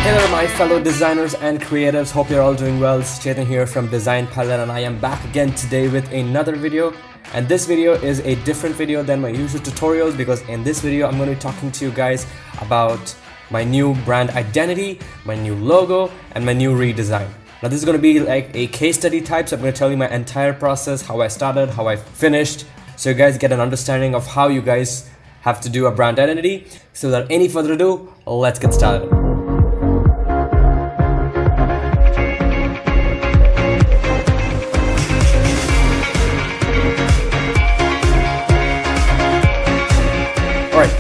Hey there my fellow designers and creatives, hope you're all doing well. It's Chetan here from Design Pilot and I am back again today with another video. And this video is a different video than my usual tutorials because in this video I'm going to be talking to you guys about my new brand identity, my new logo, and my new redesign. Now this is going to be like a case study type, so I'm going to tell you my entire process, how I started, how I finished, so you guys get an understanding of how you guys have to do a brand identity. So without any further ado, let's get started.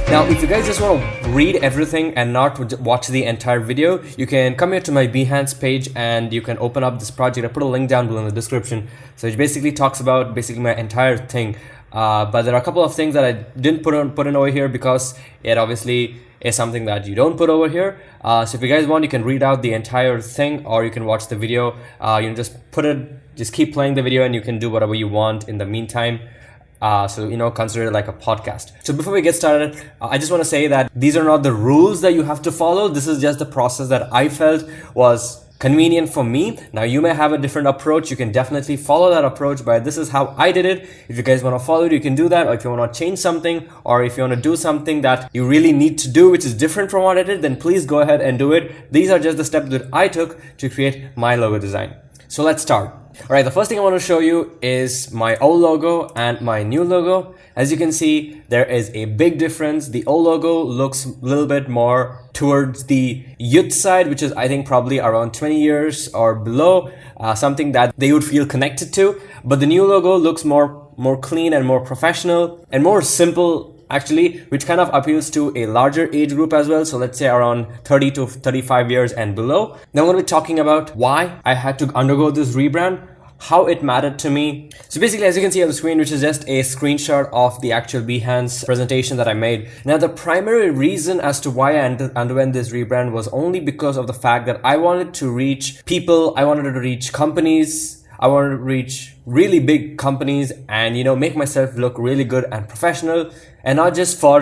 Now, if you guys just want to read everything and not watch the entire video, you can come here to my Behance page and you can open up this project. I put a link down below in the description. So it basically talks about my entire thing. But there are a couple of things that I didn't put in over here because it obviously is something that you don't put over here. So if you guys want, you can read out the entire thing or you can watch the video. You can just keep playing the video and you can do whatever you want in the meantime. So, consider it like a podcast. So before we get started, I just want to say that these are not the rules that you have to follow. This is just the process that I felt was convenient for me. Now you may have a different approach. You can definitely follow that approach, but this is how I did it. If you guys want to follow it, you can do that. Or if you want to change something, or if you want to do something that you really need to do, which is different from what I did, then please go ahead and do it. These are just the steps that I took to create my logo design. So let's start. Alright, the first thing I want to show you is my old logo and my new logo. As you can see, there is a big difference. The old logo looks a little bit more towards the youth side, which is I think probably around 20 years or below, something that they would feel connected to. But the new logo looks more clean and more professional and more simple actually, which kind of appeals to a larger age group as well. So let's say around 30 to 35 years and below. Now I'm going to be talking about why I had to undergo this rebrand, how it mattered to me. So basically, as you can see on the screen, which is just a screenshot of the actual Behance presentation that I made. Now the primary reason as to why I underwent this rebrand was only because of the fact that I wanted to reach people, I wanted to reach companies, I wanted to reach really big companies and make myself look really good and professional, and not just for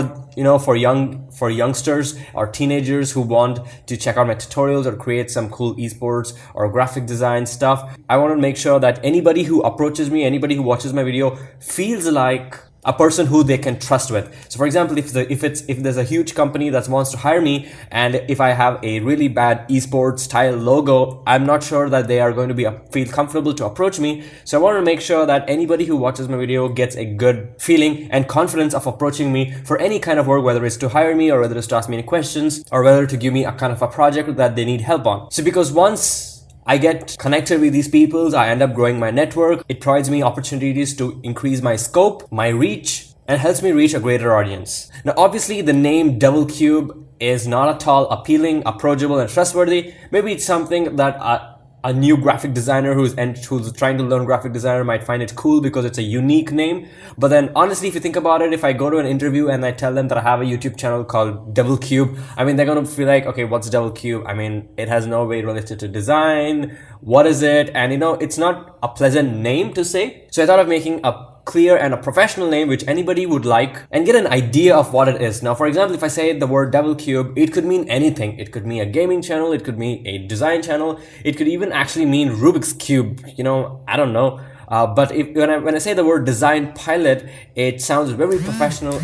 youngsters or teenagers who want to check out my tutorials or create some cool esports or graphic design stuff. I want to make sure that anybody who approaches me, anybody who watches my video feels like a person who they can trust with. So for example, if there's a huge company that wants to hire me and if I have a really bad esports style logo, I'm not sure that they are going to feel comfortable to approach me. So I want to make sure that anybody who watches my video gets a good feeling and confidence of approaching me for any kind of work, whether it's to hire me or whether it's to ask me any questions or whether to give me a kind of a project that they need help on. So because once I get connected with these people, I end up growing my network. It provides me opportunities to increase my scope, my reach, and helps me reach a greater audience. Now, obviously, the name Double Cube is not at all appealing, approachable, and trustworthy. Maybe it's something that a new graphic designer who's trying to learn graphic designer might find it cool because it's a unique name. But then honestly, if you think about it, if I go to an interview and I tell them that I have a YouTube channel called Double Cube, I mean, they're going to feel like, okay, what's Double Cube? I mean, it has no way related to design. What is it? And it's not a pleasant name to say. So I thought of making a clear and a professional name which anybody would like and get an idea of what it is. Now, for example, if I say the word Double Cube, it could mean anything. It could mean a gaming channel, it could mean a design channel, it could even actually mean Rubik's Cube, I don't know. But when I say the word Design Pilot, it sounds very professional.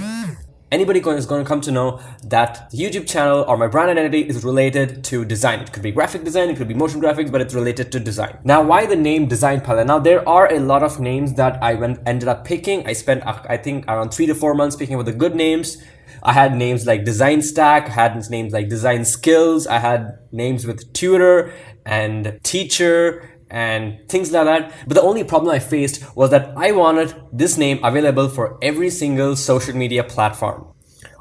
Anybody is going to come to know that the YouTube channel or my brand identity is related to design. It could be graphic design, it could be motion graphics, but it's related to design. Now, why the name Design Pilot? Now, there are a lot of names that I ended up picking. I spent, I think, around 3 to 4 months picking with the good names. I had names like Design Stack, I had names like Design Skills, I had names with Tutor and Teacher, and things like that. But the only problem I faced was that I wanted this name available for every single social media platform.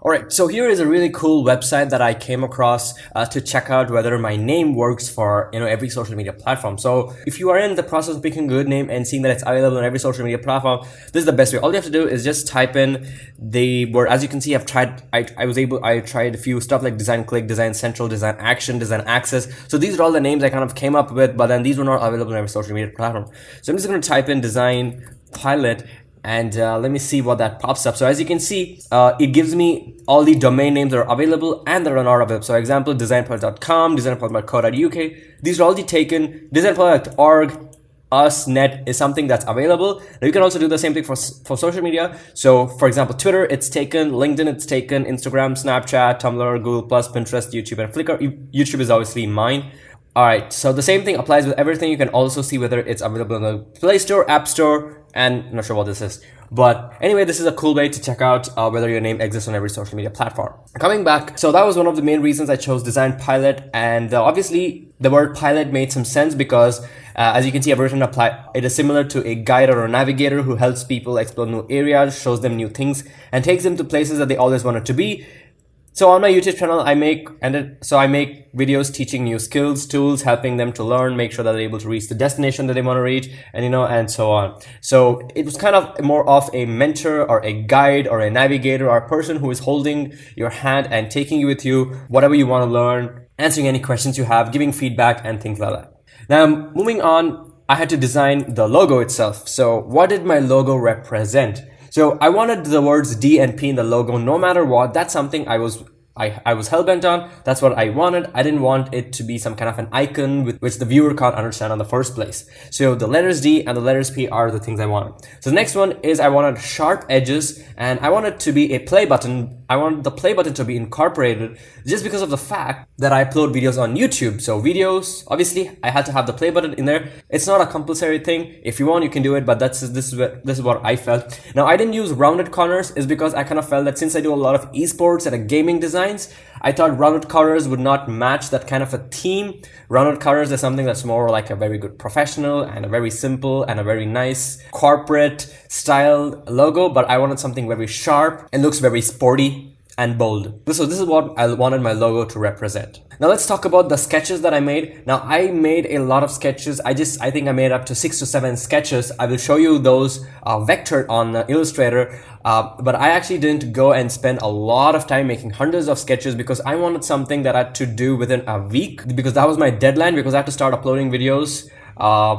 Alright, so here is a really cool website that I came across to check out whether my name works for every social media platform. So if you are in the process of picking a good name and seeing that it's available on every social media platform, this is the best way. All you have to do is just type in the word. As you can see, I tried a few stuff like Design Click, Design Central, Design Action, Design Access. So these are all the names I kind of came up with, but then these were not available on every social media platform. So I'm just going to type in Design Pilot And let me see what that pops up. So as you can see, it gives me all the domain names that are available and that are not available. So example, designpod.com, designpod.co.uk. These are all the taken. Designpod.org, usnet is something that's available. Now you can also do the same thing for social media. So for example, Twitter, it's taken, LinkedIn, it's taken, Instagram, Snapchat, Tumblr, Google+, Pinterest, YouTube, and Flickr. YouTube is obviously mine. All right, so the same thing applies with everything. You can also see whether it's available in the Play Store, App Store, and I'm not sure what this is. But anyway, this is a cool way to check out whether your name exists on every social media platform. Coming back, so that was one of the main reasons I chose Design Pilot, and obviously the word pilot made some sense because as you can see, I've written it is similar to a guide or a navigator who helps people explore new areas, shows them new things, and takes them to places that they always wanted to be. So on my YouTube channel, I make videos teaching new skills, tools, helping them to learn, make sure that they're able to reach the destination that they want to reach, and and so on. So it was kind of more of a mentor or a guide or a navigator or a person who is holding your hand and taking you with you, whatever you want to learn, answering any questions you have, giving feedback and things like that. Now, moving on, I had to design the logo itself. So what did my logo represent? So I wanted the words D and P in the logo no matter what. That's something I was hell-bent on. That's what I wanted. I didn't want it to be some kind of an icon which the viewer can't understand in the first place. So the letters D and the letters P are the things I wanted. So the next one is I wanted sharp edges, and I wanted to be a play button. I wanted the play button to be incorporated just because of the fact that I upload videos on YouTube. So videos, obviously I had to have the play button in there. It's not a compulsory thing. If you want, you can do it, but this is what I felt. Now I didn't use rounded corners is because I kind of felt that since I do a lot of esports and a gaming designs, I thought rounded corners would not match that kind of a theme. Rounded corners is something that's more like a very good professional and a very simple and a very nice corporate style logo, but I wanted something very sharp and looks very sporty and bold. So this is what I wanted my logo to represent. Now let's talk about the sketches that I made. Now I made a lot of sketches. I think I made up to 6 to 7 sketches. I will show you those vectored on Illustrator. But I actually didn't go and spend a lot of time making hundreds of sketches because I wanted something that I had to do within a week, because that was my deadline, because I had to start uploading videos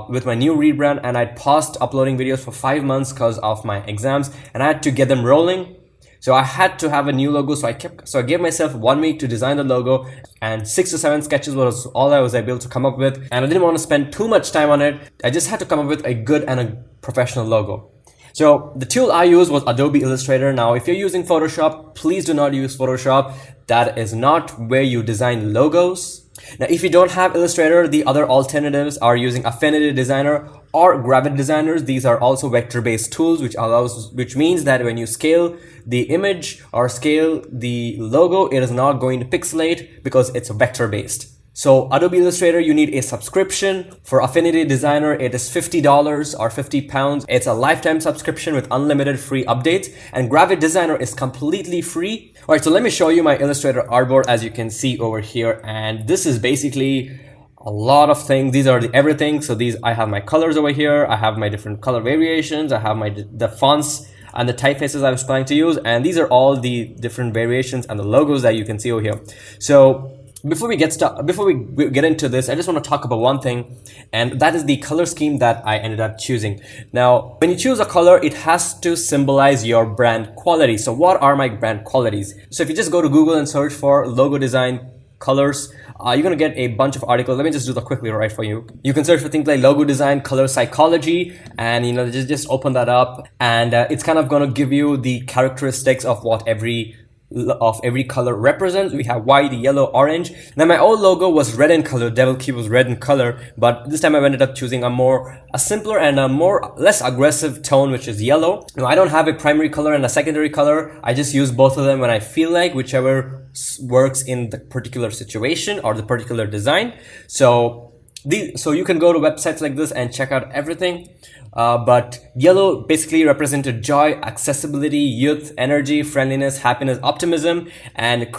with my new rebrand, and I'd paused uploading videos for 5 months because of my exams, and I had to get them rolling. So I had to have a new logo, so I gave myself 1 week to design the logo, and 6 to 7 sketches was all I was able to come up with, and I didn't want to spend too much time on it. I just had to come up with a good and a professional logo. So the tool I used was Adobe Illustrator. Now, if you're using Photoshop, please do not use Photoshop. That is not where you design logos. Now, if you don't have Illustrator, the other alternatives are using Affinity Designer or Gravity Designers. These are also vector-based tools, which means that when you scale the image or scale the logo, it is not going to pixelate because it's vector-based. So Adobe Illustrator, you need a subscription. For Affinity Designer, it is $50 or £50. It's a lifetime subscription with unlimited free updates. And Gravity Designer is completely free. All right, so let me show you my Illustrator artboard, as you can see over here. And this is basically a lot of things. These are everything. So I have my colors over here. I have my different color variations. I have the fonts and the typefaces I was planning to use. And these are all the different variations and the logos that you can see over here. So before we get into this, I just want to talk about one thing, and that is the color scheme that I ended up choosing. Now, when you choose a color, it has to symbolize your brand quality. So what are my brand qualities? So if you just go to Google and search for logo design colors, you're going to get a bunch of articles. Let me just do that quickly right for you. You can search for things like logo design, color psychology, and just open that up, and it's kind of going to give you the characteristics of what every color represents. We have white, yellow, orange. Now my old logo was red in color, Devil Key was red in color, but this time I ended up choosing a simpler and less aggressive tone, which is yellow. Now I don't have a primary color and a secondary color. I just use both of them when I feel like, whichever works in the particular situation or the particular design. So you can go to websites like this and check out everything. But yellow basically represented joy, accessibility, youth, energy, friendliness, happiness, optimism, and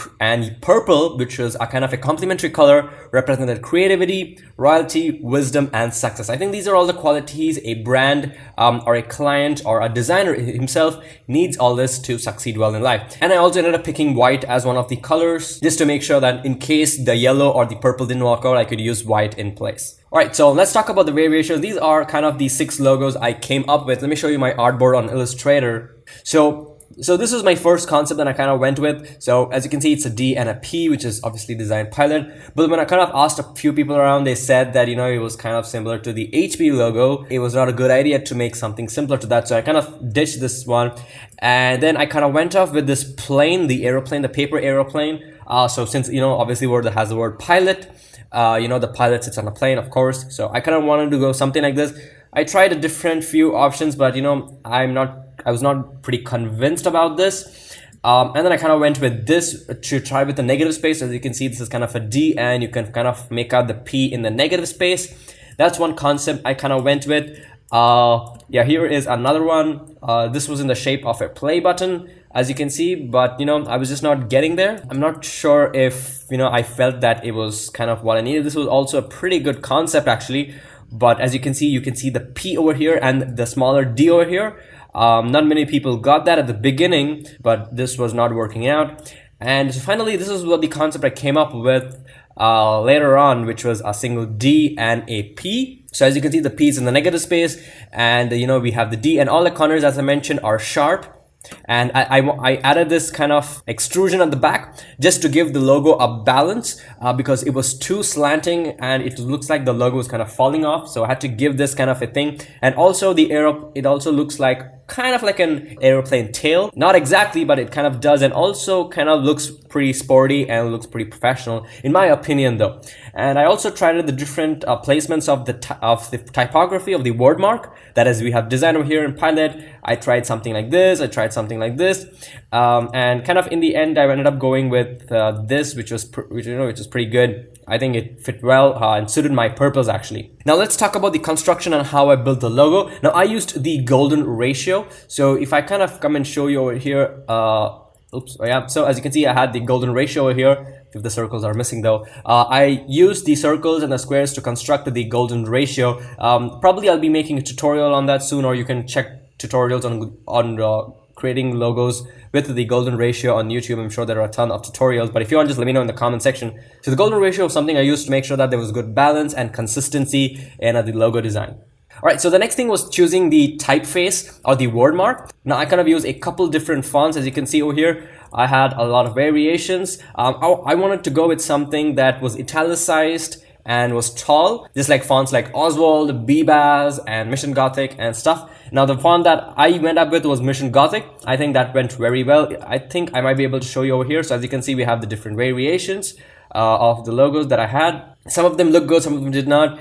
purple, which was a kind of a complementary color, represented creativity, royalty, wisdom, and success. I think these are all the qualities a brand or a client or a designer himself needs all this to succeed well in life. And I also ended up picking white as one of the colors just to make sure that in case the yellow or the purple didn't work out, I could use white in place. All right, so let's talk about the variations. These are kind of the 6 logos I came up with. Let me show you my artboard on Illustrator. So this is my first concept that I kind of went with. So as you can see, it's a D and a P, which is obviously Design Pilot. But when I kind of asked a few people around, they said that, it was kind of similar to the HP logo. It was not a good idea to make something similar to that. So I kind of ditched this one. And then I kind of went off with this plane, the aeroplane, the paper aeroplane. So since, obviously word that has the word pilot, the pilot sits on a plane, of course. So I kind of wanted to go something like this. I tried a different few options, but I was not pretty convinced about this. And then I kind of went with this to try with the negative space. As you can see, this is kind of a D, and you can kind of make out the P in the negative space. That's one concept I kind of went with. Yeah, here is another one. This was in the shape of a play button, as you can see, but I was just not getting there. I'm not sure if I felt that it was kind of what I needed. This was also a pretty good concept actually, but as you can see the P over here and the smaller D over here. Not many people got that at the beginning, but this was not working out. And finally, this is what the concept I came up with later on, which was a single D and a P. So as you can see, the P is in the negative space, and we have the D, and all the corners, as I mentioned, are sharp. And I added this kind of extrusion at the back just to give the logo a balance, because it was too slanting and it looks like the logo was kind of falling off. So I had to give this kind of a thing. And also it also looks like kind of like an airplane tail. Not exactly, but it kind of does, and also kind of looks pretty sporty and looks pretty professional, in my opinion, though. And I also tried the different placements of the typography of the word mark. That is, we have design over here in Pilot. I tried something like this. I tried something like this, and kind of in the end, I ended up going with this, which was pretty good. I think it fit well and suited my purpose actually. Now let's talk about the construction and how I built the logo. Now I used the golden ratio. So if I kind of come and show you over here, so as you can see, I had the golden ratio over here. If the circles are missing though, I used the circles and the squares to construct the golden ratio. Probably I'll be making a tutorial on that soon, or you can check tutorials on creating logos with the golden ratio on YouTube. I'm sure there are a ton of tutorials, but if you want, just let me know in the comment section. So the golden ratio is something I used to make sure that there was good balance and consistency in the logo design. All right, so the next thing was choosing the typeface or the word mark. Now I kind of use a couple different fonts. As you can see over here, I had a lot of variations. I wanted to go with something that was italicized and was tall, just like fonts like Oswald, Bebas, and Mission Gothic and stuff. Now the font that I went up with was Mission Gothic. I think that went very well. I think I might be able to show you over here. So as you can see, we have the different variations of the logos that I had. Some of them look good, some of them did not.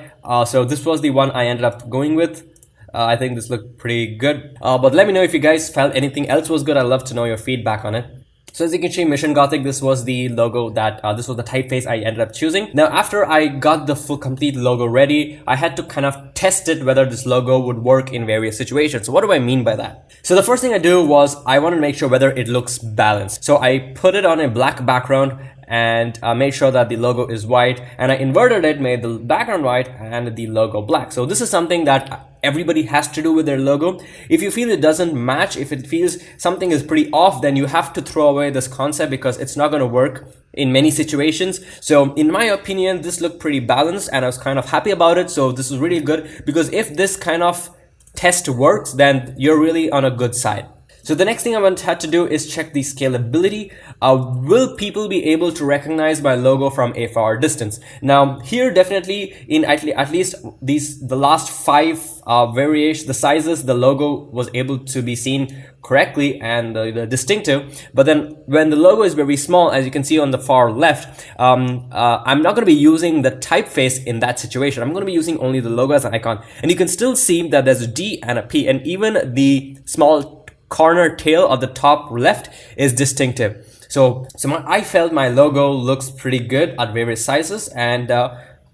So this was the one I ended up going with. I think this looked pretty good. But let me know if you guys felt anything else was good. I'd love to know your feedback on it. So as you can see, Mission Gothic, this was the logo that, this was the typeface I ended up choosing. Now, after I got the full complete logo ready, I had to kind of test it whether this logo would work in various situations. So what do I mean by that? So the first thing I do was I wanted to make sure whether it looks balanced. So I put it on a black background and made sure that the logo is white, and I inverted it, made the background white and the logo black. So this is something that everybody has to do with their logo. If you feel it doesn't match, if it feels something is pretty off, then you have to throw away this concept because it's not going to work in many situations. So in my opinion, this looked pretty balanced and I was kind of happy about it. So this is really good, because if this kind of test works, then you're really on a good side. So the next thing I had to do is check the scalability. Will people be able to recognize my logo from a far distance? Now here, definitely in at least the last 5 variations, the sizes, the logo was able to be seen correctly and distinctive. But then when the logo is very small, as you can see on the far left, I'm not going to be using the typeface in that situation. I'm going to be using only the logo as an icon, and you can still see that there's a D and a P, and even the small corner tail of the top left is distinctive. So I felt my logo looks pretty good at various sizes and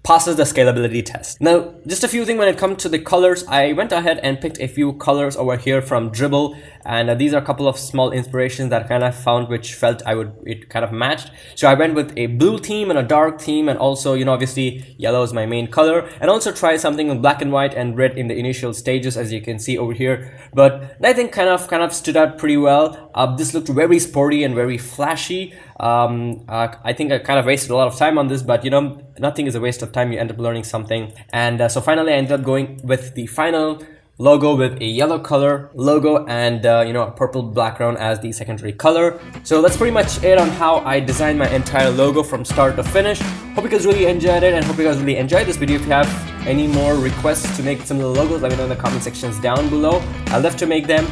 passes the scalability test. Now, just a few things when it comes to the colors. I went ahead and picked a few colors over here from Dribble, and these are a couple of small inspirations that I kind of found which felt it kind of matched. So I went with a blue theme and a dark theme, and also, obviously yellow is my main color, and also tried something with black and white and red in the initial stages, as you can see over here. But I think kind of stood out pretty well. This looked very sporty and very flashy. I think I kind of wasted a lot of time on this, but you know, nothing is a waste of time. You end up learning something. And so finally I ended up going with the final logo with a yellow color logo and you know, a purple background as the secondary color. So that's pretty much it on how I designed my entire logo from start to finish. Hope you guys really enjoyed it, and hope you guys really enjoyed this video. If you have any more requests to make similar logos, let me know in the comment sections down below. I'll love to make them.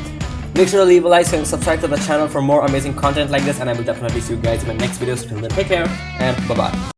Make sure to leave a like and subscribe to the channel for more amazing content like this, and I will definitely see you guys in my next video. So till then, take care and bye bye.